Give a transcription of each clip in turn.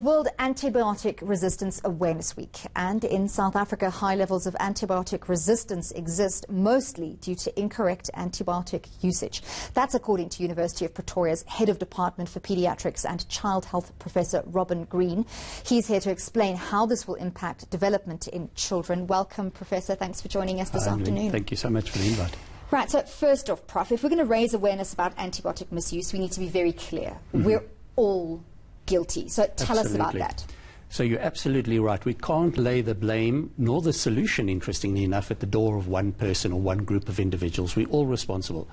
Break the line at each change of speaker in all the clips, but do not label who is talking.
World Antibiotic Resistance Awareness Week, and in South Africa high levels of antibiotic resistance exist mostly due to incorrect antibiotic usage. That's according to University of Pretoria's Head of Department for Paediatrics and Child Health, Professor Robin Green. He's here to explain how this will impact development in children. Welcome, Professor. Thanks for joining us this afternoon.
Thank you so much for the invite.
Right, so first off, Prof, if we're going to raise awareness about antibiotic misuse, we need to be very clear. We're all guilty. So tell us about that.
So you're absolutely right. We can't lay the blame nor the solution, interestingly enough, at the door of one person or one group of individuals. We're all responsible.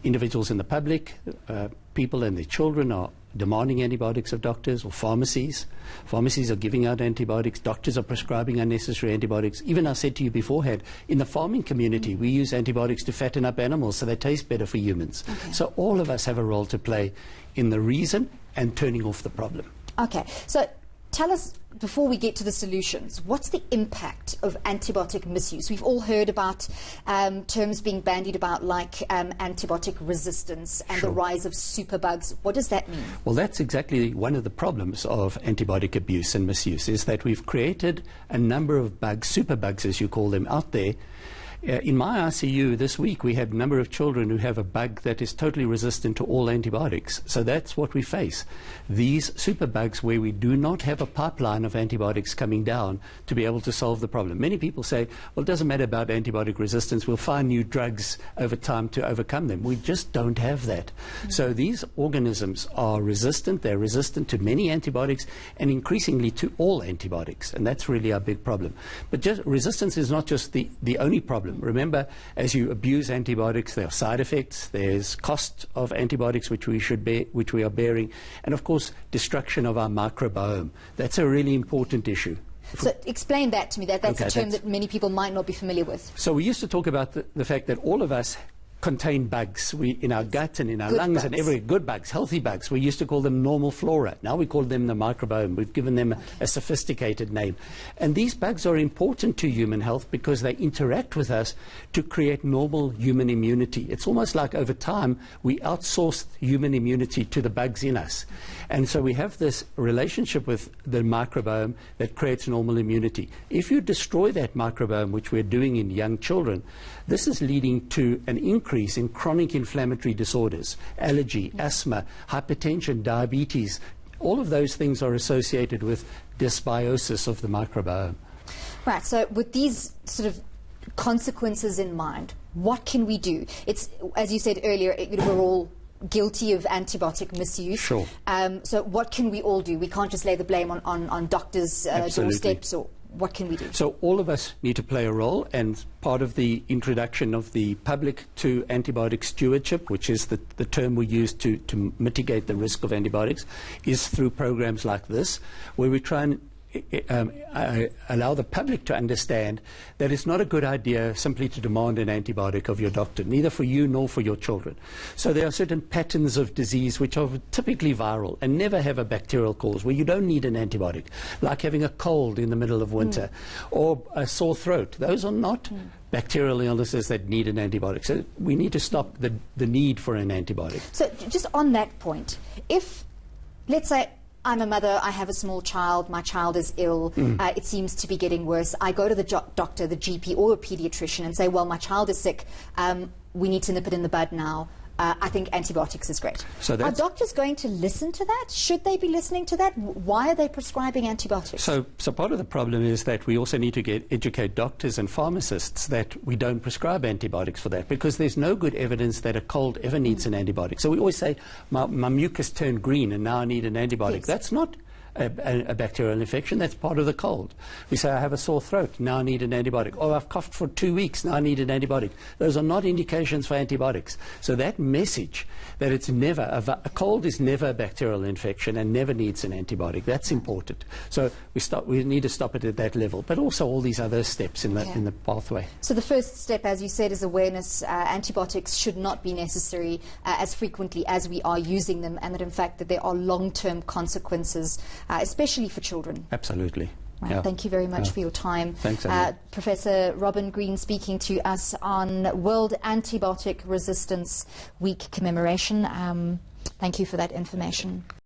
Individuals in the public, people and their children are demanding antibiotics of doctors or pharmacies. Pharmacies are giving out antibiotics. Doctors are prescribing unnecessary antibiotics. Even I said to you beforehand, in the farming community, we use antibiotics to fatten up animals so they taste better for humans. Okay. So all of us have a role to play in the reason and turning off the problem.
Okay, so tell us, before we get to the solutions, what's the impact of antibiotic misuse? We've all heard about terms being bandied about like antibiotic resistance and the rise of superbugs. What does that mean?
Well, that's exactly one of the problems of antibiotic abuse and misuse, is that we've created a number of bugs, superbugs as you call them, out there. In my ICU this week, we had a number of children who have a bug that is totally resistant to all antibiotics. So that's what we face. These superbugs where we do not have a pipeline of antibiotics coming down to be able to solve the problem. Many people say, well, it doesn't matter about antibiotic resistance. We'll find new drugs over time to overcome them. We just don't have that. So these organisms are resistant. They're resistant to many antibiotics and increasingly to all antibiotics. And that's really our big problem. But just resistance is not just the only problem. Remember, as you abuse antibiotics, there are side effects. There's cost of antibiotics which we are bearing, and of course, destruction of our microbiome. That's a really important issue.
So explain that to me. That's a term that many people might not be familiar with.
So we used to talk about the fact that all of us contain bugs in our gut and in our lungs and every good bugs, healthy bugs. We used to call them normal flora. Now we call them the microbiome. We've given them a sophisticated name. And these bugs are important to human health because they interact with us to create normal human immunity. It's almost like over time we outsourced human immunity to the bugs in us. And so we have this relationship with the microbiome that creates normal immunity. If you destroy that microbiome, which we're doing in young children, this is leading to an increase in chronic inflammatory disorders, allergy, asthma, hypertension, diabetes. All of those things are associated with dysbiosis of the microbiome.
Right, so with these sort of consequences in mind, what can we do? It's, as you said earlier, we're all guilty of antibiotic misuse.
Sure.
So what can we all do? We can't just lay the blame on doctors' doorsteps, or what can we do?
So all of us need to play a role, and part of the introduction of the public to antibiotic stewardship, which is the term we use to mitigate the risk of antibiotics, is through programs like this, where we try and allow the public to understand that it's not a good idea simply to demand an antibiotic of your doctor, neither for you nor for your children. So there are certain patterns of disease which are typically viral and never have a bacterial cause, where you don't need an antibiotic, like having a cold in the middle of winter or a sore throat. Those are not bacterial illnesses that need an antibiotic. So we need to stop the need for an antibiotic.
So just on that point, if, let's say, I'm a mother, I have a small child, my child is ill, it seems to be getting worse. I go to the doctor, the GP or a pediatrician and say, well, my child is sick, we need to nip it in the bud now. I think antibiotics is great. So are doctors going to listen to that? Should they be listening to that? Why are they prescribing antibiotics?
So part of the problem is that we also need to educate doctors and pharmacists that we don't prescribe antibiotics for that, because there's no good evidence that a cold ever needs an antibiotic. So we always say, my mucus turned green and now I need an antibiotic. Yes. That's not a bacterial infection. That's part of the cold. We say, I have a sore throat, now I need an antibiotic. Oh, I've coughed for 2 weeks, now I need an antibiotic. Those are not indications for antibiotics. So that message that it's never, a cold is never a bacterial infection and never needs an antibiotic, that's important. So we need to stop it at that level, but also all these other steps in the pathway.
So the first step, as you said, is awareness. Antibiotics should not be necessary as frequently as we are using them, and that in fact that there are long-term consequences, especially for children.
Absolutely.
Right. Yeah. Thank you very much for your time.
Thanks,
Professor Robin Green speaking to us on World Antibiotic Resistance Week commemoration. Thank you for that information.